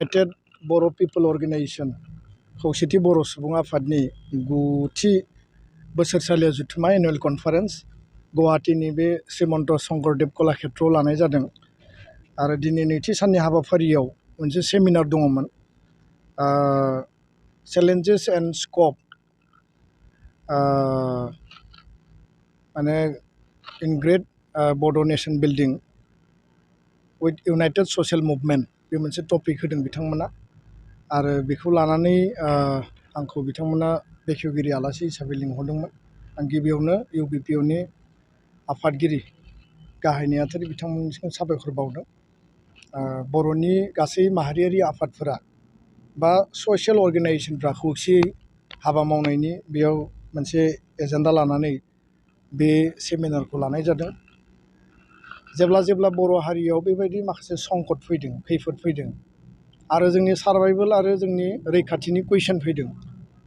United Boro People Organization खौसेथि बर' सुबुं आफादनि 9थि बोसोरसालिया जुथुमा एनुवेल कनफारेन्स गुवाहाटीनि बे श्रीमन्त शंकरदेव कलाक्षेत्रआव लानाय जादों आरो दिनै नैथि साननि हाबाफारियाव मोनसे सेमिनार दङमोन चेलेन्जेस एन्ड स्कोप माने इन ग्रेट बड' nation building with United social movement बे मोनसे टपिक होदों बिथांमोना आरो बेखौ लानानै आंखौ बिथांमोना बेखेवगिरि आलासि हिसाबै लिंहरदोंमोन आं गिबियावनो इउबिपिअनि आफादगिरि गाहाय नेहाथारि बिथांमोननिसिम साबायखर बावदों बर'नि गासै माहारियारि आफादफोरा बा ससियेल अर्गानाइजेशनफ्रा खौसेयै हाबा मावनायनि बेयाव मोनसे एजेन्डा लानानै बे सेमिनारखौ लानाय जादों जेब्ला बर' हारियाव बेबायदि माखासे संकट फैदों खैफोद फैदों आरो जोंनि सार्भाइभेल आरो जोंनि रैखाथिनि कुइसन फैदों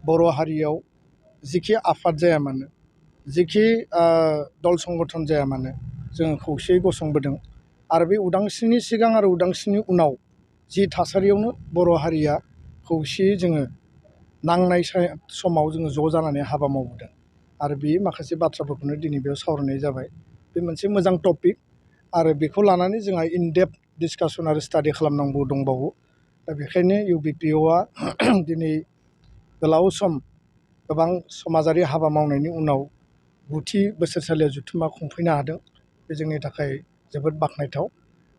बर' हारियाव जिखि आफाद जाया मानो जिखि दल संगठन जाया मानो जोङो खौसेयै गसंबोदों आरो बे उदांस्रिनि सिगां आरो उदांस्रिनि उनाव जि थासारियावनो बर' हारिया खौसेयै जोङो नांनाय समाव जोङो ज' जानानै हाबा मावबोदों आरो बे माखासे बाथ्राफोरखौनो दिनै बेयाव सावरायनाय जाबाय बे मोनसे मोजां टपिक आरो बेखौ लानानै जोंहा इनडेप्थ डिसकासन आरो स्टाडि खालामनांगौ दंबावो दा बेखायनो इउबिपिअआ दिनै गोलाव सम गोबां समाजारि हाबा मावनायनि उनाव 9थि बोसोरसालिया जुथुमा खुंफैनो हादों बे जोंनि थाखाय जोबोद बाख्नायथाव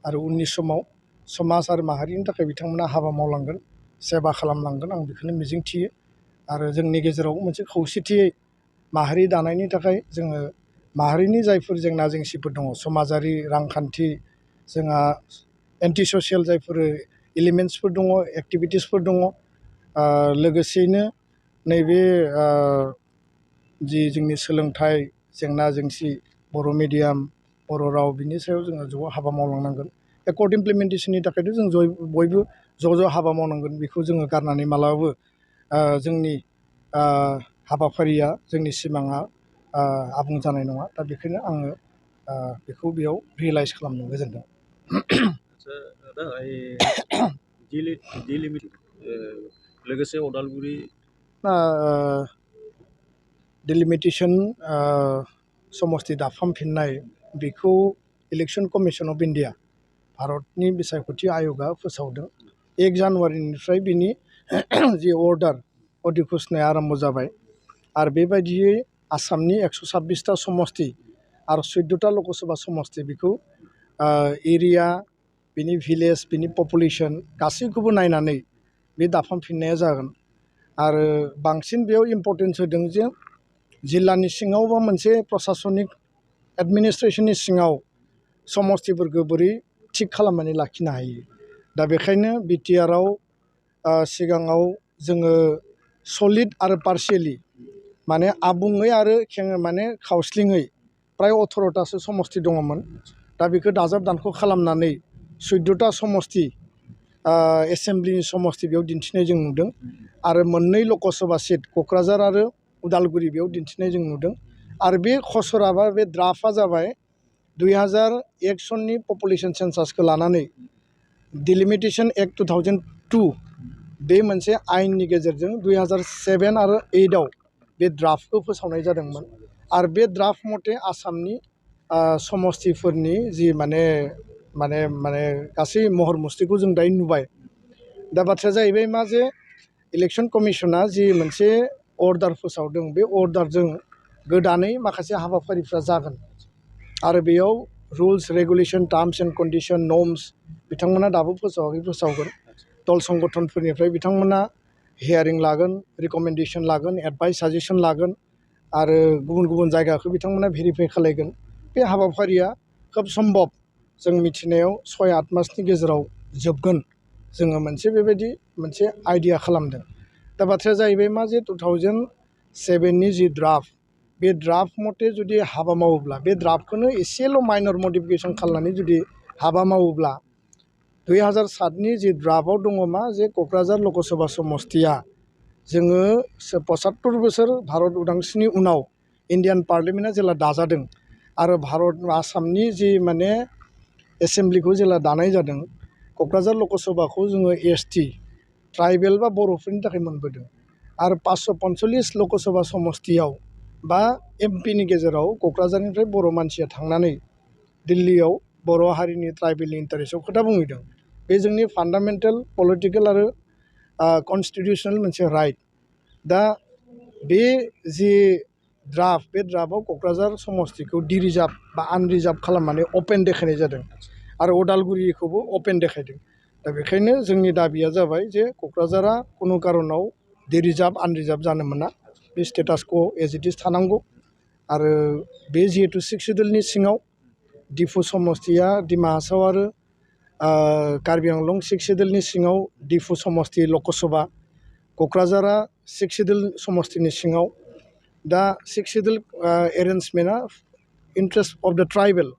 आरो उननि समाव समाज आरो माहारिनि थाखाय बिथांमोना हाबा मावलांगोन सेबा खालामलांगोन आं बेखौनो मिजिंथियो आरो जोंनि गेजेराव मोनसे खौसेथियै माहारि दानायनि थाखाय जोङो माहारिनि जायफोर जेंना जेंसिफोर दङ समाजारि रांखान्थि जोंहा एन्टि ससियेल जायफोर एलिमेन्ट्सफोर दङ एक्टिभिटिसफोर दङ लोगोसेयैनो नैबे जि जोंनि सोलोंथाइ जेंना जेंसि बर' मिडियाम बर' राव बिनि सायाव जोङो ज' हाबा मावलांनांगोन एकर्ड इमप्लिमेन्टेसननि थाखायथ' जों बयबो ज' हाबा मावनांगोन बेखौ जोङो गारनानै मालाबाबो जोंनि हाबाफारिया जोंनि सिमाङा आबुं जानाय नङा दा बेखायनो आङो बेखौ बेयाव रियेलाइज खालामनो गोजोनदों लोगोसे उदालगुरि डेलिमिटेसन समस्ति दाफामफिननाय बेखौ इलेक्सन कमिसन अफ इन्डिया भारतनि बिसायख'थि आय'गा फोसावदों 1 जानुवारिनिफ्राय बिनि जि अर्डार अधिघोषणाया आरम्भ जाबाय आरो बेबायदियै आसामनि 126टा समस्ति आरो 14टा लकसभा समस्ति बेखौ एरिया बिनि भिलेज बिनि पपुलेसन गासैखौबो नायनानै बे दाफामफिननाया जागोन आरो बांसिन बेयाव इम्पर्टेन्स होदों जे जिल्लानि सिङाव बा मोनसे प्रशासनिक एडमिनिस्ट्रेसननि सिङाव समस्तिफोरखौ बोरै थिग खालामनानै लाखिनो हायो दा बेखायनो बिटिआरआव सिगाङाव जोङो सलिड आरो पार्शियेलि माने आबुङै आरो माने खावस्लिङै प्राय 18टासो समस्ति दङमोन दा बेखौ दाजाब दानख' खालामनानै 14टा समस्ति एसेम्ब्लिनि समस्ति बेयाव दिन्थिनाय जों नुदों आरो 2 लकसभा सिट क'क्राझार आरो उदालगुरि बेयाव दिन्थिनाय जों नुदों आरो बे खसरा बा बे ड्राफ्टआ जाबाय 2001 सननि पपुलेसन सेन्सासखौ लानानै डिलिमिटेसन एक्ट 2002 बे मोनसे आयेननि गेजेरजों 2007 आरो 8आव बे ड्राफ्टखौ फोसावनाय जादोंमोन आरो बे ड्राफ्ट मथे आसामनि समस्तिफोरनि जि माने गासै महर मुस्रिखौ जों दायो नुबाय दा बाथ्राया जाहैबाय मा जे इलेक्सन कमिसना जि मोनसे अर्डार फोसावदों बे अर्डारजों गोदानै माखासे हाबाफारिफ्रा जागोन आरो बेयाव rules regulation terms and condition norms बिथांमोना दाबो फोसावाखै फोसावगोन दल संगठनफोरनिफ्राय बिथांमोना हियारिं लागोन रिकमेन्डेसन लागोन एडभाइस साजेसन लागोन आरो गुबुन जायगाखौ बिथांमोना भेरिफाइ खालामगोन बे हाबाफारिया खोब सम्भब जों मिथिनायाव 6-8 मासनि गेजेराव जोबगोन जोङो मोनसे बेबायदि मोनसे आइडिया खालामदों दा बाथ्राया जाहैबाय मा जे 2007नि जि ड्राफ्ट बे ड्राफ्ट मथे जुदि हाबा मावोब्ला बे ड्राफ्टखौनो एसेल' माइनर मडिफिकेसन खालामनानै जुदि हाबा मावोब्ला 2007नि जि ड्राफ्टआव दङ मा जे क'क्राझार लकसभा समस्तिया जोङो 75 बोसोर भारत उदांस्रिनि उनाव इन्डियान पार्लियामेन्टआ जेला दाजादों आरो भारत आसामनि जि माने एसेम्ब्लिखौ जेला दानाय जादों क'क्राझार लकसभाखौ जोङो एसटि ट्राइबेल बा बर'फोरनि थाखाय मोनबोदों आरो 545 लकसभा समस्तियाव बा एमपिनि गेजेराव क'क्राझारनिफ्राय बर' मानसिया थांनानै दिल्लीयाव बर' हारिनि ट्राइबेलनि इन्टारेस्टआव खोथा बुंहैदों बे जोंनि फान्डामेन्टेल पलिटिकेल आरो कनस्टिटिउसनेल मोनसे राइट दा बे जि ड्राफ्ट बे ड्राफ्टआव क'क्राझार समस्तिखौ डिरिजार्भ बा आनरिजार्भ खालामनानै अपेन देखायनाय जादों आरो उदालगुरिखौबो अपेन देखायदों दा बेखायनो जोंनि दाबिया जाबाय जे क'क्राझारा खुनु कारनाव डिरिजार्भ आनरिजार्भ जानो मोना बे स्टेटासखौ एज इट इज थानांगौ आरो बे जिहेतु 6 सिडुलनि सिङाव डिफु समस्तिया डिमा हासाव आरो कार्बि आंलं 6 सिडुलनि सिङाव डिफु समस्ति लकसभा क'क्राझारा 6 सिडुल समस्तिनि सिङाव दा 6 सिडुल एरेन्जमेन्टआ इन्ट्रेस्ट अफ द ट्राइबेल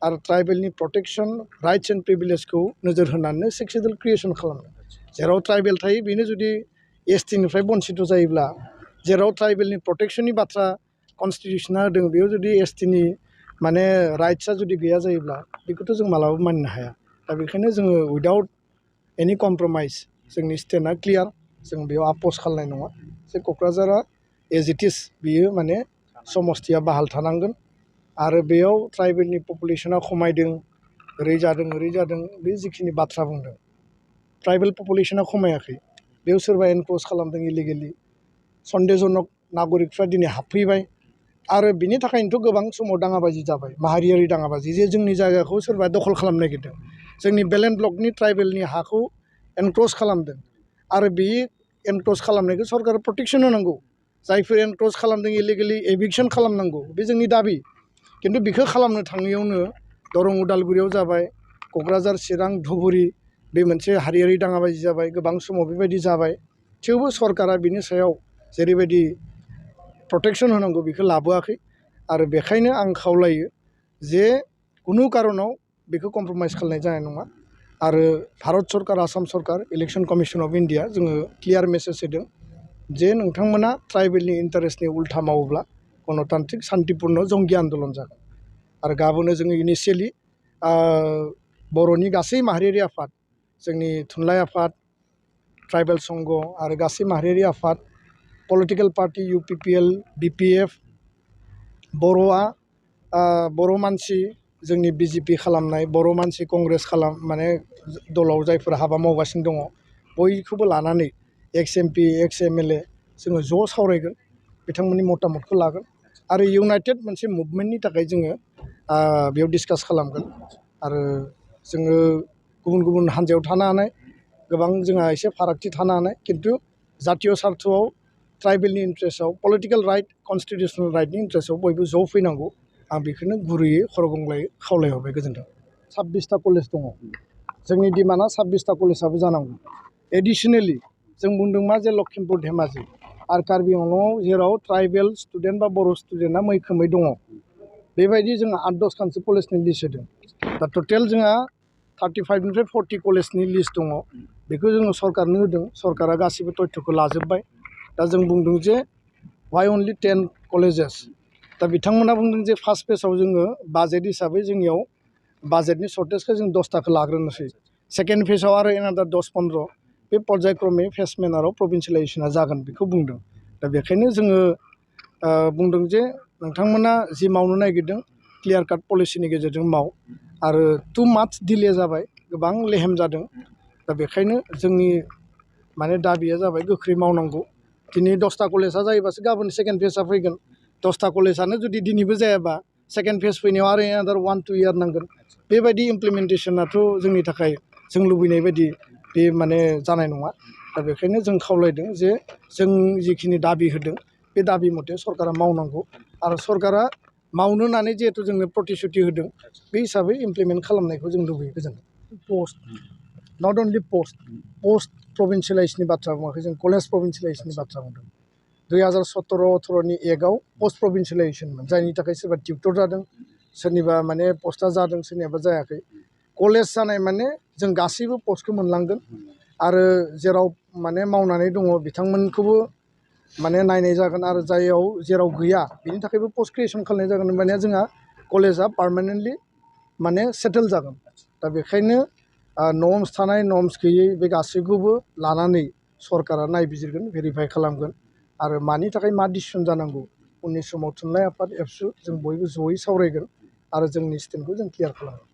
आरो ट्राइबेलनि प्रटेक्शन राइट्स एन्ड प्रिभिलेजखौ नोजोर होनानै 6 सिडुल क्रिएसन खालामदों जेराव ट्राइबेल थायो बेनो जुदि एसटिनिफ्राय बन्सित जायोब्ला जेराव ट्राइबेलनि प्रटेक्शननि बाथ्रा कनस्टिटिउसना होदों बेयाव जुदि एसटिनि माने राइट्सआ जुदि गैया जायोब्ला बेखौथ' जों मालाबाबो मानिनो हाया दा बेखायनो जोङो उइदाउट एनि कमप्रमाइज जोंनि स्टेन्डआ क्लियार जों बेयाव आपस खालामनाय नङा जे क'क्राझारा एज इट इज बियो माने समस्तिया बाहाल थानांगोन आरो बेयाव ट्राइबेलनि पपुलेसना खमायदों ओरै जादों बे जिखिनि बाथ्रा बुंदों ट्राइबेल पपुलेसना खमायाखै बेयाव सोरबा एनक्रस खालामदों इलिगेलि सन्देहजनक नागरिकफ्रा दिनै हाबफैबाय आरो बिनि थाखायनोथ' गोबां समाव दाङाबाजि जाबाय माहारियारि दाङाबाजि जे जोंनि जायगाखौ सोरबा दखल खालामनो नागिरदों जोंनि बेलेन्ड ब्लकनि ट्राइबेलनि हाखौ एनक्रस खालामदों आरो बे एनक्रस खालामनायखौ सरकारा प्रटेक्शन होनांगौ जायफोर एनक्रस खालामदों इलिगेलि एभिक्सन खालामनांगौ बे जोंनि दाबि खिन्थु बेखौ खालामनो थाङैयावनो दरं उदालगुरियाव जाबाय क'क्राझार चिरां धुबुरी बे मोनसे हारियारि दाङाबाजि जाबाय गोबां समाव बेबायदि जाबाय थेवबो सरकारा बिनि सायाव जेरैबायदि प्रटेक्शन होनांगौ बेखौ लाबोआखै आरो बेखायनो आं खावलायो जे खुनु कारनाव बेखौ कमप्रमाइज खालामनाय जानाय नङा आरो भारत सरकार आसाम सरकार इलेक्शन कमिशन अफ इन्डिया जोङो क्लियार मेसेज होदों जे नोंथांमोना ट्राइबेलनि इन्टारेस्टनि उल्था मावोब्ला गणतान्त्रिक शान्तिपुर्ण जंगि आन्दलन जागोन आरो गाबोनो जोङो इनिशियेलि बर'नि गासै माहारियारि आफाद जोंनि थुनलाइ आफाद ट्राइबेल संघ आरो गासै माहारियारि आफाद पलिटिकेल पार्टी UPPL BPF बर'आ बर' मानसि जोंनि BJP खालामनाय बर' मानसि कंग्रेस माने दलाव जायफोर हाबा मावगासिनो दङ बयखौबो लानानै एक्स MP एक्स MLA जोङो ज' सावरायगोन बिथांमोननि मतामतखौ लागोन आरो इउनाइटेड मोनसे मुभमेन्टनि थाखाय जोङो बेयाव डिसकास खालामगोन आरो जोङो गुबुन गुबुन हान्जायाव थानो हानाय गोबां जोंहा एसे फारागथि थानो हानाय खिन्थु जातीय सार्थआव ट्राइबेलनि इन्ट्रेस्टआव पलिटिकेल राइट कनस्टिटिउसनेल राइटनि इन्ट्रेस्टआव बयबो ज' फैनांगौ आं बेखौनो गुरैयै खर' गंग्लायै खावलायहरबाय गोजोन्थों 26टा कलेज दङ जोंनि डिमान्डआ 26टा कलेजाबो जानांगौ एडिसनेलि जों बुंदों मा जे लखिमपुर धेमाजि आरो कार्बि आंलंआव जेराव ट्राइबेल स्टुडेन्ट बा बर' स्टुडेन्टआ मैखोमै दङ बेबायदि जोङो 8-10खानसो कलेजनि लिस्ट होदों दा टटेल जोंहा 35निफ्राय 40 कलेजनि लिस्ट दङ बेखौ जोङो सरकारनो होदों सरकारा गासिबो तथ्यखौ लाजोब्बाय दा जों बुंदों जे वाइ अनलि 10 कलेजेस दा बिथांमोना बुंदों जे फार्स्ट फेजआव जोङो बाजेट हिसाबै जोंनियाव बाजेटनि सर्टेजखौ जों 10टाखौ लाग्रोनोसै सेकेन्ड फेजआव आरो एनादार 10-15 बे पर्यायक्रमै फेज मेनाराव प्रभिन्सियेलाइजेसना जागोन बेखौ बुंदों दा बेखायनो जोङो बुंदों जे नोंथांमोना जि मावनो नागिरदों क्लियार काट पलिसिनि गेजेरजों माव आरो टु माच डिले जाबाय गोबां लेहेम जादों दा बेखायनो जोंनि माने दाबिया जाबाय गोख्रै मावनांगौ दिनै 10टा कलेजआ जायोबासो गाबोन सेकेन्ड फेजआ फैगोन 10टा कलेजआनो जुदि दिनैबो जायाबा सेकेन्ड फेज फैनायाव आरो एनादार 1-2 इयार नांगोन बेबायदि इमप्लिमेन्टेसनाथ' जोंनि थाखाय जों लुबैनाय बायदि बे माने जानाय नङा दा बेखायनो जों खावलायदों जे जों जिखिनि दाबि होदों बे दाबि मथे सरकारा मावनांगौ आरो सरकारा मावनो होननानै जिहेतु जोंनो प्रतिश्रुति होदों बे हिसाबै इमप्लिमेन्ट खालामनायखौ जों लुबैयो गोजोन्थों पोस्ट नट अनलि पोस्ट प्रभिन्सियेलाइजनि बाथ्रा बुङाखै जों कलेज प्रभिन्सियेलाइजनि बाथ्रा बुंदों 2017-18नि एक्टआव पस्ट प्रभिन्सियेलाइजेसनमोन जायनि थाखाय सोरबा टिउटर जादों सोरनिबा माने पस्टआ जादों सोरनियाबा जायाखै कलेज जानाय माने जों गासैबो पस्टखौ मोनलांगोन आरो जेराव माने मावनानै दङ बिथांमोनखौबो माने नायनाय जागोन आरो जेराव गैया बिनि थाखायबो पस्ट क्रिएसन खालामनाय जागोन माने जोंहा कलेजआ पार्मानेन्टलि माने सेटेल जागोन दा बेखायनो नर्म्स थानाय नर्म्स गैयै बे गासैखौबो लानानै सरकारा नायबिजिरगोन भेरिफाइ खालामगोन आरो मानि थाखाय मा डिसिसन जानांगौ उननि समाव थुनलाइ आफाद एबसु जों बयबो जयै सावरायगोन आरो जोंनि स्टेन्डखौ जों क्लियार खालामगोन।